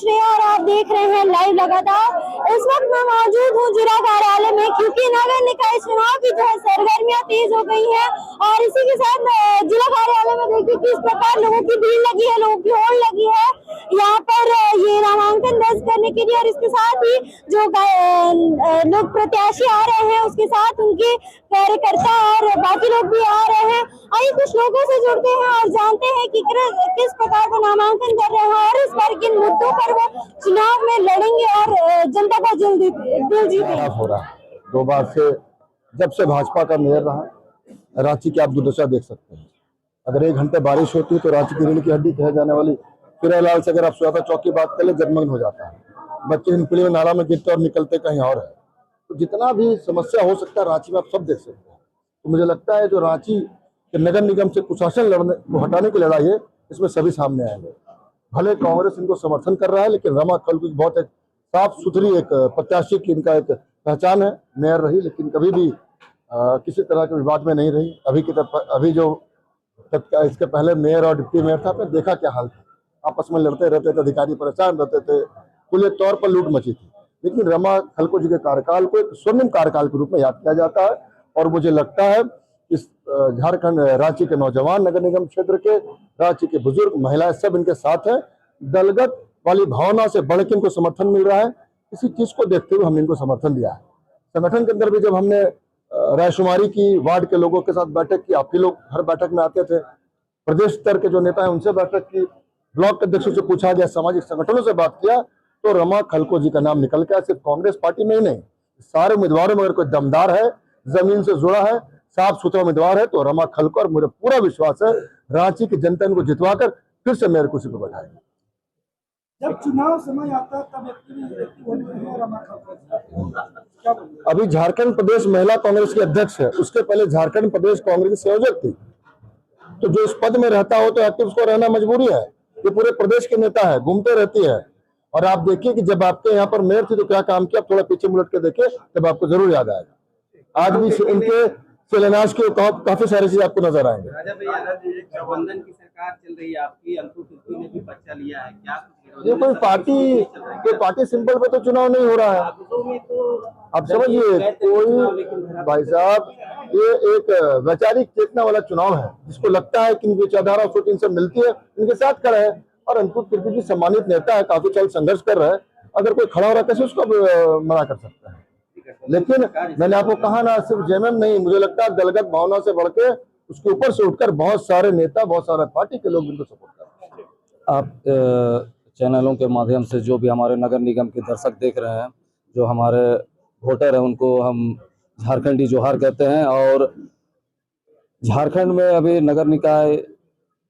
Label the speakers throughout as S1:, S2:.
S1: रही है और आप देख रहे हैं लाइव लगातार। इस वक्त मैं मौजूद हूँ जिला कार्यालय में, क्योंकि नगर निकाय चुनाव की जो है सरगर्मियां तेज हो गई हैं और इसी के साथ जिला कार्यालय में देखिए किस प्रकार लोगों की भीड़ लगी है, लोगों की होड़ लगी है यहाँ पर ये नामांकन दर्ज करने के लिए। और इसके साथ ही जो लोग प्रत्याशी आ रहे हैं उसके साथ उनके कार्यकर्ता और बाकी लोग भी आ रहे हैं। आइए कुछ लोगों से जुड़ते हैं और जानते हैं कि किस प्रकार का नामांकन कर रहे हैं और इस बार किन मुद्दों पर वो चुनाव में लड़ेंगे और जनता का दिल जीतेंगे।
S2: हो रहा है 2 बार से, जब से भाजपा का मेयर रहा, रांची की आप दुर्दशा देख सकते हैं। अगर 1 घंटे बारिश होती है तो रांची की रीढ़ की हड्डी कहे जाने वाली फिरोलाल से अगर आप सुजाता चौक की बात कर ले, जगमगन हो जाता है। बच्चे हिंदपीढ़ी में नाला में गिरते और निकलते कहीं और है। तो जितना भी समस्या हो सकता है रांची में आप सब देख सकते हैं। तो मुझे लगता है जो रांची के नगर निगम से कुशासन लड़ने को हटाने की लड़ाई है, इसमें सभी सामने आएंगे। भले कांग्रेस इनको समर्थन कर रहा है, लेकिन रमा खलको बहुत एक साफ सुथरी एक प्रत्याशी की इनका एक पहचान है, मेयर रही, लेकिन कभी भी किसी तरह के विवाद में नहीं रही। अभी जो इसके पहले मेयर और डिप्टी मेयर था, आपने देखा क्या हाल था। आपस में लड़ते रहते थे, अधिकारी परेशान रहते थे, खुले तौर पर लूट मची थी। लेकिन रमा खलको जी के कार्यकाल को एक स्वर्णिम कार्यकाल के रूप में याद किया जाता है। और मुझे लगता है इस झारखंड रांची के नौजवान, नगर निगम क्षेत्र के, रांची के बुजुर्ग, महिलाएं सब इनके साथ हैं। दलगत वाली भावना से बढ़ के इनको समर्थन मिल रहा है। इसी चीज को देखते हुए हमने इनको समर्थन दिया है। संगठन के अंदर भी जब हमने रायशुमारी की, वार्ड के लोगों के साथ बैठक की, आप ही लोग हर बैठक में आते थे, प्रदेश स्तर के जो नेता है उनसे बैठक की, ब्लॉक अध्यक्षों से पूछा गया, सामाजिक संगठनों से बात किया, तो रमा खलको जी का नाम निकल गया। सिर्फ कांग्रेस पार्टी में ही नहीं, सारे उम्मीदवारों में अगर कोई दमदार है, जमीन से जुड़ा है, साफ सुथरा उम्मीदवार है तो रमा खलको। और मुझे पूरा विश्वास है रांची की जनता इनको जितवाकर फिर से मेयर कुर्सी पर बैठाएगी।
S3: जब चुनाव समय आता है तब
S2: अभी झारखंड प्रदेश महिला कांग्रेस की अध्यक्ष है, उसके पहले झारखंड प्रदेश कांग्रेस की संयोजक थी। तो जो इस पद में रहता हो तो एक्टिव उसको रहना मजबूरी है। ये पूरे प्रदेश के नेता है, घूमते रहती है। और आप देखिए कि जब आपके यहाँ पर मेयर थी तो क्या काम किया, थोड़ा पीछे मुलट के देखे तब आपको जरूर याद आएगा। आज भी इनके शिलान्यास के काफी सारी चीज आपको नजर आएंगे।
S4: गठबंधन की सरकार चल रही है आपकी, अंकुर खिलजी ने भी पर्चा लिया है, क्या
S2: ये कोई पार्टी सिंबल पे तो चुनाव नहीं हो रहा है। आप समझिए, कोई भाई साहब, ये एक वैचारिक चेतना वाला चुनाव है, जिसको लगता है कि इनकी विचारधारा उसको इनसे मिलती है, इनके साथ खड़ा है। और अंकुर खिलजी जी सम्मानित नेता है, काफी साल संघर्ष कर रहा है। अगर कोई खड़ा हो रहा है कैसे उसको मना कर सकता है। लेकिन मैंने आपको कहा ना, सिर्फ जेएमएम नहीं, मुझे लगता है दलगत भावना से बढ़ के उसके ऊपर से उठकर बहुत सारे नेता, बहुत सारे पार्टी के लोग इनको सपोर्ट कर रहे हैं।
S5: आप चैनलों के माध्यम से जो भी हमारे नगर निगम के दर्शक देख रहे हैं, जो हमारे वोटर हैं, उनको हम झारखंडी जोहार कहते हैं। और झारखंड में अभी नगर निकाय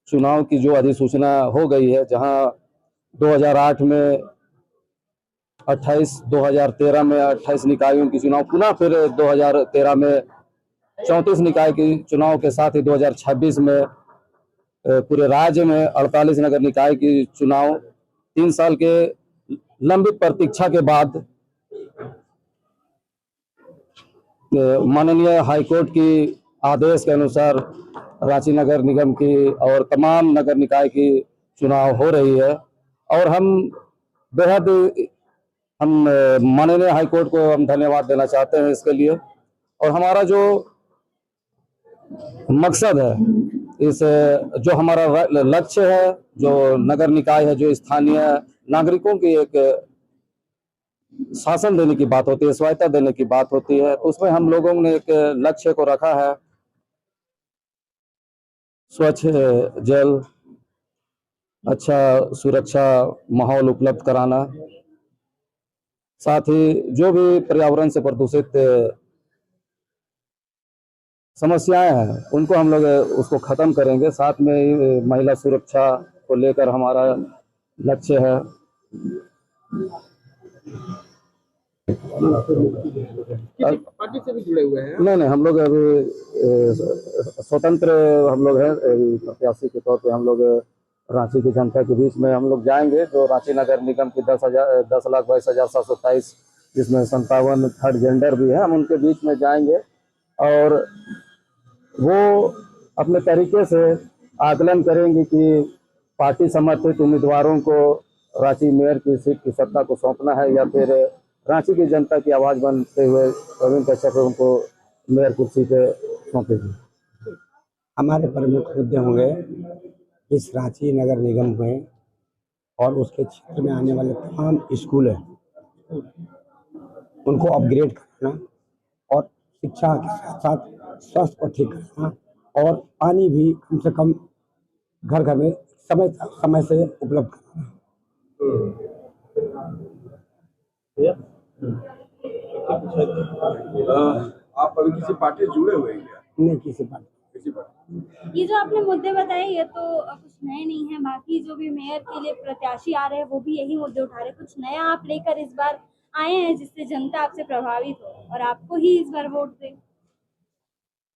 S5: चुनाव की जो अधिसूचना हो गई है, जहां 2008 में 28, 2013 में 28 निकायों की चुनाव, पुनः फिर 2013 में 34 निकाय की चुनाव के साथ ही 2026 में पूरे राज्य में 48 नगर निकाय की चुनाव 3 साल के लंबित प्रतीक्षा के बाद माननीय हाईकोर्ट की आदेश के अनुसार रांची नगर निगम की और तमाम नगर निकाय की चुनाव हो रही है। और हम बेहद माननीय हाईकोर्ट को हम धन्यवाद देना चाहते हैं इसके लिए। और हमारा जो मकसद है, इस जो हमारा लक्ष्य है, जो नगर निकाय है, जो स्थानीय नागरिकों की एक शासन देने की बात होती है, स्वायत्ता देने की बात होती है, तो उसमें हम लोगों ने एक लक्ष्य को रखा है, स्वच्छ जल, अच्छा सुरक्षा माहौल उपलब्ध कराना, साथ ही जो भी पर्यावरण से प्रदूषित समस्याएं हैं उनको हम लोग उसको खत्म करेंगे। साथ में महिला सुरक्षा को लेकर हमारा लक्ष्य है।
S4: पार्टी से भी जुड़े हुए हैं?
S5: नहीं, हम लोग अभी स्वतंत्र हम लोग हैं, प्रत्याशी के तौर पे हम लोग रांची की जनता के बीच में हम लोग जाएंगे। जो रांची नगर निगम की 10,22,727, जिसमें 57 थर्ड जेंडर भी है, हम उनके बीच में जाएंगे और वो अपने तरीके से आकलन करेंगे कि पार्टी समर्थित उम्मीदवारों को रांची मेयर की सीट की सत्ता को सौंपना है या फिर रांची की जनता की आवाज़ बनते हुए प्रवीण कश्यप उनको मेयर कुर्सी पे सौंपेगी।
S6: हमारे प्रमुख मुद्दे होंगे इस रांची नगर निगम में और उसके क्षेत्र में आने वाले तमाम स्कूल हैं उनको अपग्रेड करना और शिक्षा के साथ साथ स्वास्थ्य को ठीक करना और पानी भी कम से कम घर घर में समय से उपलब्ध कराना।
S7: आप अभी किसी पार्टी से जुड़े हुए हैं क्या?
S6: नहीं, किसी पार्टी।
S1: ये जो आपने मुद्दे बताए ये तो कुछ नए नहीं है, बाकी जो भी मेयर के लिए प्रत्याशी आ रहे हैं वो भी यही मुद्दे उठा रहे हैं। कुछ नया आप लेकर इस बार आए हैं जिससे जनता आपसे प्रभावित हो और आपको ही इस बार वोट दे?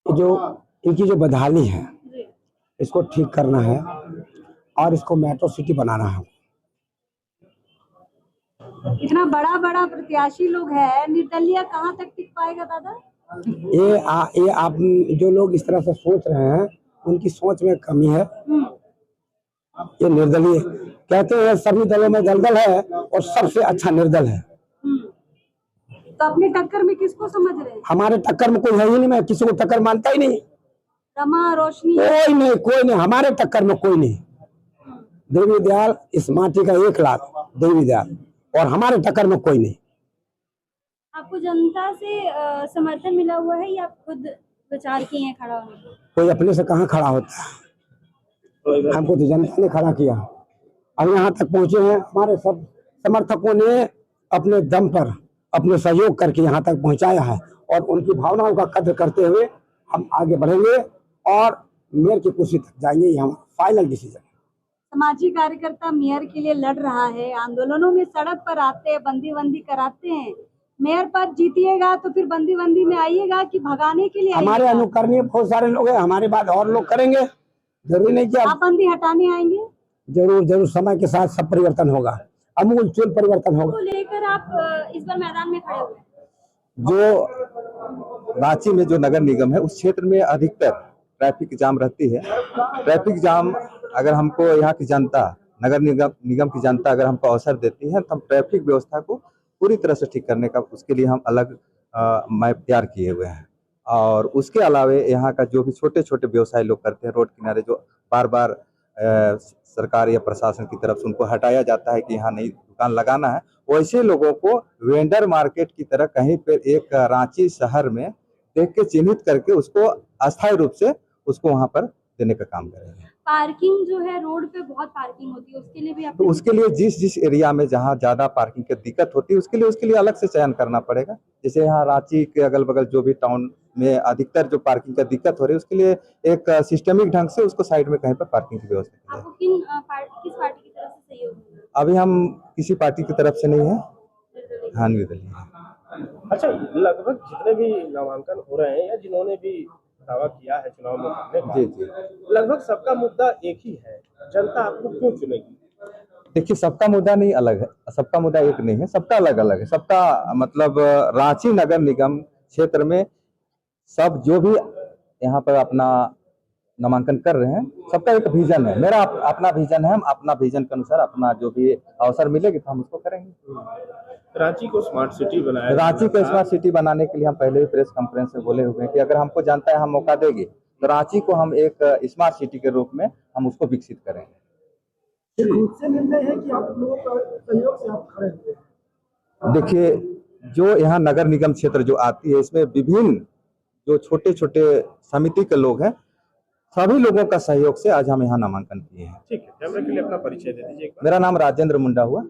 S6: जो इनकी जो बदहाली है
S1: जी।
S6: इसको ठीक करना है और इसको मेट्रो सिटी बनाना है।
S1: इतना बड़ा बड़ा प्रत्याशी लोग है, निर्दलीय कहाँ तक टिक पाएगा दादा?
S6: ये आप जो लोग इस तरह से सोच रहे हैं उनकी सोच में कमी है। ये निर्दलीय कहते हैं सभी दलों में दलदल है और सबसे अच्छा निर्दल है।
S1: तो अपने टक्कर में किसको समझ रहे हैं?
S6: हमारे टक्कर में कोई है ही नहीं, मैं किसी को टक्कर मानता ही नहीं।
S1: रमा रोशनी
S6: कोई नहीं हमारे टक्कर में कोई नहीं। देवी दयाल इस माटी का 1 लाख देवी दयाल और हमारे टक्कर में कोई नहीं।
S1: आपको जनता से समर्थन मिला हुआ है या आप खुद विचार किए हैं खड़ा होने को?
S6: कोई अपने से कहाँ खड़ा होता है, हमको तो जनता ने खड़ा किया। अब यहाँ तक पहुँचे हैं, हमारे सब समर्थकों ने अपने दम पर अपने सहयोग करके यहाँ तक पहुँचाया है और उनकी भावनाओं का कद्र करते हुए हम आगे बढ़ेंगे और मेयर की कुर्सी तक जाएंगे। ये हमारा फाइनल डिसीजन है।
S1: सामाजिक कार्यकर्ता मेयर के लिए लड़ रहा है, आंदोलनों में सड़क पर आते हैं, बंदी कराते हैं। मेयर पद जीतिएगा तो फिर बंदी में आइएगा कि भगाने के लिए?
S6: हमारे अनुकरणीय बहुत सारे लोग हैं, हमारे बाद और लोग करेंगे। जरूरी नहीं कि
S1: आप बंदी हटाने आएंगे?
S6: जरूर समय के साथ सब परिवर्तन होगा, अमूल चूल परिवर्तन होगा।
S1: तो लेकर आप इस बार मैदान में खड़े हुए?
S7: जो रांची में जो नगर निगम है उस क्षेत्र में अधिकतर ट्रैफिक जाम रहती है। ट्रैफिक जाम अगर हमको यहाँ की जनता, नगर निगम की जनता अगर हमको अवसर देती है तो हम ट्रैफिक व्यवस्था को पूरी तरह से ठीक करने का उसके लिए हम अलग मैप तैयार किए हुए हैं। और उसके अलावे यहाँ का जो भी छोटे छोटे व्यवसाय लोग करते हैं रोड किनारे, जो बार बार सरकार या प्रशासन की तरफ से उनको हटाया जाता है कि यहाँ नई दुकान लगाना है, वैसे लोगों को वेंडर मार्केट की तरह कहीं पर एक रांची शहर में देख के चिन्हित करके उसको अस्थायी रूप से उसको वहाँ पर देने का काम करेंगे।
S1: पार्किंग जो है, रोड पे बहुत पार्किंग होती है, उसके लिए भी
S7: तो उसके लिए जिस एरिया में जहाँ ज्यादा पार्किंग की दिक्कत होती है उसके लिए अलग से चयन करना पड़ेगा। जैसे यहाँ रांची के अगल बगल जो भी टाउन में अधिकतर जो पार्किंग का दिक्कत हो रही है उसके लिए एक सिस्टमिक ढंग से उसको साइड में कहीं पर पार्किंग की व्यवस्था की जाए।
S1: आपको किस पार्टी की तरफ से सहयोग मिला?
S7: अभी हम किसी पार्टी की तरफ से नहीं है, हाँ निर्दलीय है।
S8: अच्छा, लगभग जितने भी नामांकन हो रहे हैं या जिन्होंने भी दावा किया है चुनाव में करने का,
S7: जी
S8: लगभग सबका मुद्दा एक ही है, जनता आपको क्यों चुनेगी?
S7: देखिए, सबका मुद्दा नहीं अलग है, सबका मुद्दा एक नहीं है, सबका अलग अलग है। सबका मतलब रांची नगर निगम क्षेत्र में सब जो भी यहाँ पर अपना नामांकन कर रहे हैं सबका एक विजन है। मेरा अपना विजन है, हम अपना विजन के अनुसार अपना जो भी अवसर मिलेगी तो हम उसको करेंगे।
S8: रांची को स्मार्ट सिटी बनाया,
S7: रांची को स्मार्ट सिटी बनाने के लिए हम पहले ही प्रेस कॉन्फ्रेंस में बोले हुए हैं कि अगर हमको जानता है हम मौका देंगे तो रांची को हम एक स्मार्ट सिटी के रूप में हम उसको विकसित करेंगे।
S3: से निर्णय है कि आप लोगों का सहयोग से आप खड़े हुए हैं?
S7: देखिए, जो यहाँ नगर निगम क्षेत्र जो आती है इसमें विभिन्न जो छोटे छोटे समिति के लोग हैं, सभी लोगों का सहयोग से आज हम यहाँ नामांकन किए हैं।
S8: ठीक है, कैमरे के लिए अपना परिचय दे दीजिए।
S7: मेरा नाम राजेंद्र मुंडा हुआ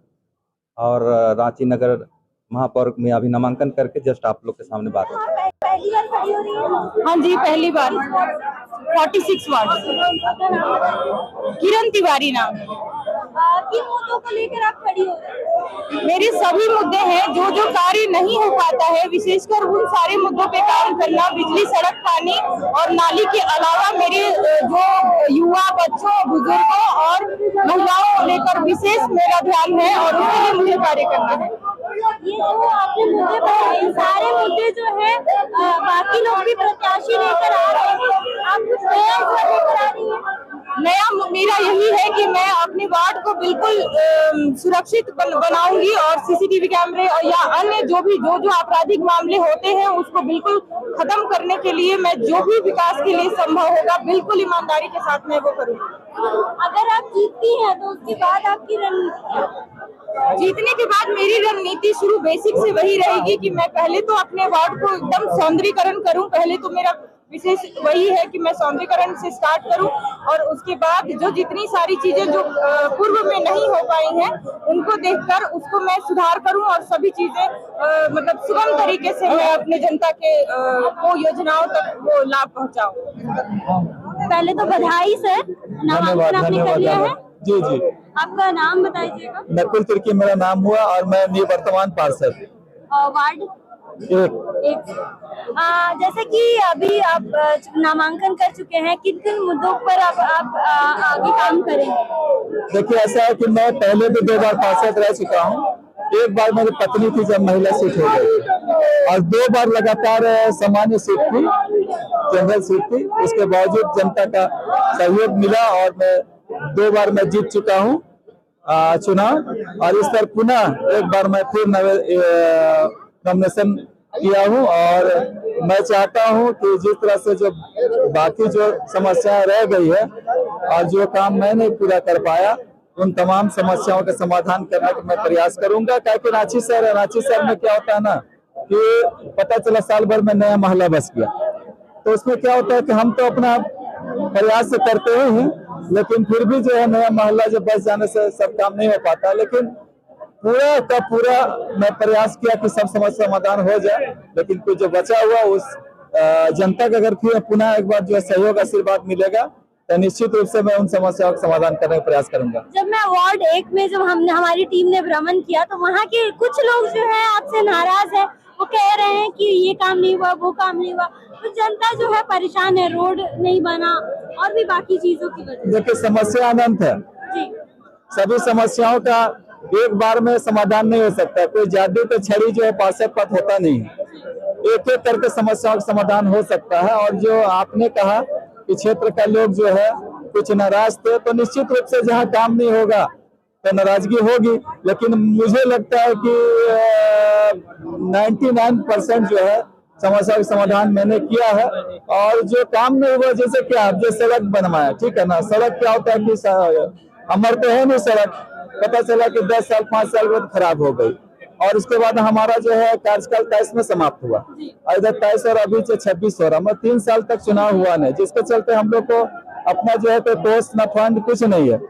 S7: और रांची नगर महापौर में अभी नामांकन करके जस्ट आप लोग के सामने बात हो।
S1: पहली बार खड़ी हो रही है?
S9: हाँ जी, पहली बार। 46 वार्ड। किरण तिवारी नाम।
S1: किन मुद्दों को लेकर आप खड़ी हो रही हैं?
S9: मेरे सभी मुद्दे हैं, जो जो कार्य नहीं हो पाता है विशेषकर उन सारे मुद्दों पे काम करना। बिजली, सड़क, पानी और नाली के अलावा मेरे जो युवा, बच्चों, बुजुर्गों और महिलाओं को लेकर विशेष मेरा ध्यान है और उसके लिए मुझे कार्य करना है।
S1: ये जो आपने मुद्दे बताए, सारे मुद्दे जो है बाकी लोग भी प्रत्याशी लेकर आ रहे हैं, आप कुछ नया लेकर आ रही हैं?
S9: नया मेरा यही है कि मैं अपने वार्ड को बिल्कुल सुरक्षित बनाऊंगी और सीसीटीवी कैमरे और या अन्य जो आपराधिक मामले होते हैं उसको बिल्कुल खत्म करने के लिए मैं जो भी विकास के लिए संभव होगा बिल्कुल ईमानदारी के साथ मैं वो करूंगी।
S1: अगर आप जीतती हैं तो उसके बाद आपकी रणनीति,
S9: जीतने के बाद मेरी रणनीति शुरू बेसिक से वही रहेगी कि मैं पहले तो अपने वार्ड को एकदम सौंदर्यीकरण करूं। पहले तो मेरा विशेष वही है कि मैं सौंदर्यीकरण से स्टार्ट करूं और उसके बाद जो जितनी सारी चीजें जो पूर्व में नहीं हो पाई हैं उनको देखकर उसको मैं सुधार करूं और सभी चीजें मतलब सुगम तरीके से मैं अपने जनता के वो योजनाओं तक वो लाभ पहुंचाऊं।
S1: पहले तो बधाई सर, नामांकन आपने कर लिया है।
S10: जी जी,
S1: आपका नाम बताइएगा।
S10: नकुल तिर्की मेरा नाम हुआ और मैं निवर्तमान पार्षद
S1: वार्ड एक। जैसे कि अभी आप नामांकन कर चुके हैं, किन किन मुद्दों पर आप आगे काम करेंगे?
S10: देखिए, ऐसा है कि मैं पहले भी 2 बार पार्षद रह चुका हूँ। एक बार मेरी पत्नी थी जब महिला सीट हो गई और 2 बार लगातार सामान्य सीट थी, जनरल सीट थी। उसके बावजूद जनता का सहयोग मिला और मैं 2 बार मैं जीत चुका हूँ चुनाव। और इस पर पुनः एक बार मैं फिर नॉमिनेशन किया हूँ और मैं चाहता हूँ कि जिस तरह से जो बाकी जो समस्याएं रह गई है और जो काम मैं नहीं पूरा कर पाया उन तमाम समस्याओं का समाधान करने का मैं प्रयास करूंगा। क्योंकि रांची शहर में क्या होता है ना कि पता चला साल भर में नया मोहल्ला बस गया, तो उसमें क्या होता है कि हम तो अपना प्रयास से करते ही हैं, लेकिन फिर भी जो है नया मोहल्ला जब बस जाने से सब काम नहीं हो पाता। लेकिन पूरा का पूरा मैं प्रयास किया कि सब समस्या समाधान हो जाए, लेकिन कुछ जो बचा हुआ उस जनता का अगर फिर पुनः एक बार जो है सहयोग आशीर्वाद मिलेगा तो निश्चित रूप से मैं उन समस्याओं का समाधान करने का प्रयास करूंगा।
S1: जब मैं वार्ड 1 में जब हमारी टीम ने भ्रमण किया तो वहाँ के कुछ लोग जो है आपसे नाराज है, वो कह रहे हैं कि ये काम नहीं हुआ, वो काम नहीं हुआ, तो जनता जो है परेशान है, रोड नहीं बना और भी बाकी चीजों की वजह।
S10: देखिए, समस्या अनंत है
S1: जी,
S10: सभी समस्याओं का एक बार में समाधान नहीं हो सकता। कोई जादू पे छड़ी जो है पार्षद पद होता नहीं है, एक एक करके समस्याओं का समाधान हो सकता है। और जो आपने कहा कि क्षेत्र का लोग जो है कुछ नाराज थे, तो निश्चित रूप से जहाँ काम नहीं होगा तो नाराजगी होगी, लेकिन मुझे लगता है कि 99% जो है समस्या का समाधान मैंने किया है। और जो काम नहीं हुआ, जैसे क्या जो सड़क बनवाया, ठीक है ना, सड़क क्या होता है कि अमर तो है नहीं सड़क, पता चला कि 10 साल 5 साल बाद खराब हो गई और उसके बाद हमारा जो है कार्यकाल 23 में समाप्त हुआ, इधर 23 और अभी 26 हो रहा, मतलब 3 साल तक चुनाव हुआ नहीं, जिसके चलते हम लोग को अपना जो है तो पोस्ट न फंड कुछ नहीं है।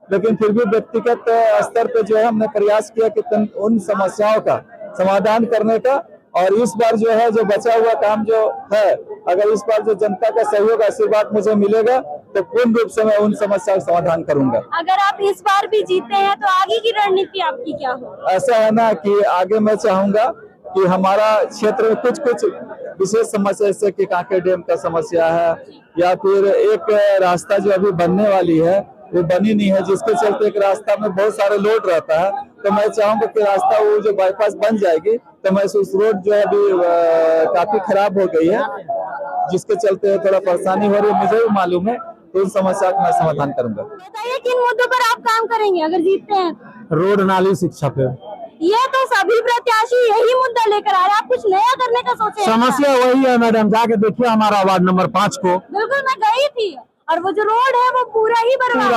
S10: लेकिन फिर भी व्यक्तिगत स्तर पे जो है हमने प्रयास किया कि उन समस्याओं का समाधान करने का। और इस बार जो है जो बचा हुआ काम जो है, अगर इस बार जो जनता का सहयोग आशीर्वाद मुझे मिलेगा तो पूर्ण रूप से मैं उन समस्याओं का समाधान करूंगा।
S1: अगर आप इस बार भी जीते हैं तो आगे की रणनीति आपकी क्या होगी?
S10: ऐसा है ना कि आगे मैं चाहूंगा कि हमारा क्षेत्र में कुछ कुछ विशेष समस्या, जैसे कि कांके डैम का समस्या है या फिर एक रास्ता जो अभी बनने वाली है वो बनी नहीं है, जिसके चलते एक रास्ता में बहुत सारे लोड रहता है। तो मैं चाहूंगा कि रास्ता वो जो बाईपास बन जाएगी तो मैं उस रोड जो है अभी काफी खराब हो गई है, जिसके चलते थोड़ा परेशानी हो रही है, मुझे भी मालूम है, तो उन समस्या का मैं समाधान करूंगा।
S1: बताइए किन मुद्दों पर आप काम करेंगे अगर जीतते हैं?
S10: रोड, नाली, शिक्षा पे।
S1: ये तो सभी प्रत्याशी यही मुद्दा लेकर आ रहे हैं, आप कुछ नया करने का सोचे?
S10: समस्या वही है मैडम, जाके देखिए हमारा वार्ड नंबर 5 को।
S1: बिल्कुल, मैं गई थी और वो जो रोड है वो पूरा ही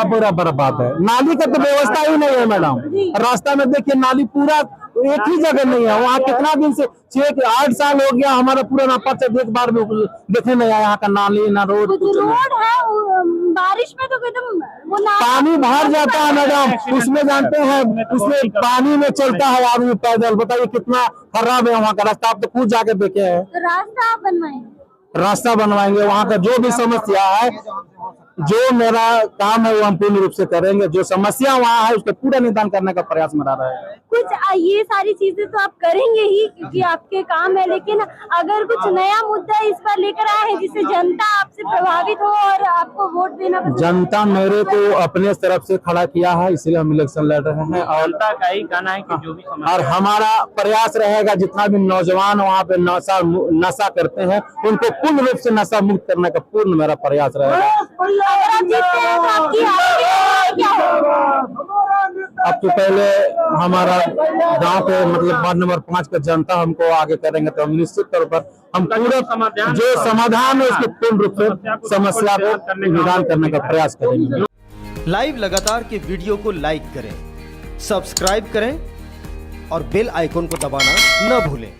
S10: पूरा बर्बाद है। नाली का तो व्यवस्था ही नहीं है मैडम, रास्ता में देखिए नाली पूरा एक ही जगह नहीं है। वहाँ कितना दिन से 8 साल हो गया हमारा पूरा ना पर्चा एक बार में देखने नहीं आया, यहाँ का नाली ना रोड।
S1: रोड है बारिश में तो एकदम वो
S10: पानी भर जाता है मैडम, उसमें जानते हैं उसमें पानी में चलता है आदमी पैदल, बताइए कितना खराब है वहाँ का रास्ता। आप तो खुद जाके देखे हैं।
S1: तो रास्ता आप बनवाएंगे?
S10: रास्ता बनवाएंगे, वहाँ का जो भी समस्या है, जो मेरा काम है वो हम पूर्ण रूप से करेंगे। जो समस्या वहाँ है उसका पूरा निदान करने का प्रयास मेरा रहेगा।
S1: कुछ ये सारी चीजें तो आप करेंगे ही क्योंकि आपके काम है, लेकिन अगर कुछ नया मुद्दा इस पर लेकर आए हैं जिससे जनता आपसे प्रभावित हो और आपको वोट देना पसंद?
S10: जनता मेरे को अपने तरफ से खड़ा किया है, इसलिए हम इलेक्शन लड़ रहे हैं। और
S4: का ही कहना है कि जो भी
S10: और हमारा प्रयास रहेगा जितना भी नौजवान वहाँ पे नशा करते हैं उनको पूर्ण रूप से नशा मुक्त करने का पूर्ण मेरा प्रयास रहेगा।
S1: अगर आप जीतते हैं तो आपकी आगे क्या होगा?
S10: अब तो पहले हमारा गांव के मतलब वार्ड नंबर 5 का जनता हमको आगे करेंगे तो हम निश्चित तौर पर हम पूरे जो समाधान है उसके पूर्ण रूप से समस्या को निदान करने का प्रयास करेंगे।
S11: लाइव लगातार के वीडियो को लाइक करें, सब्सक्राइब करें और बेल आइकन को दबाना न भूलें।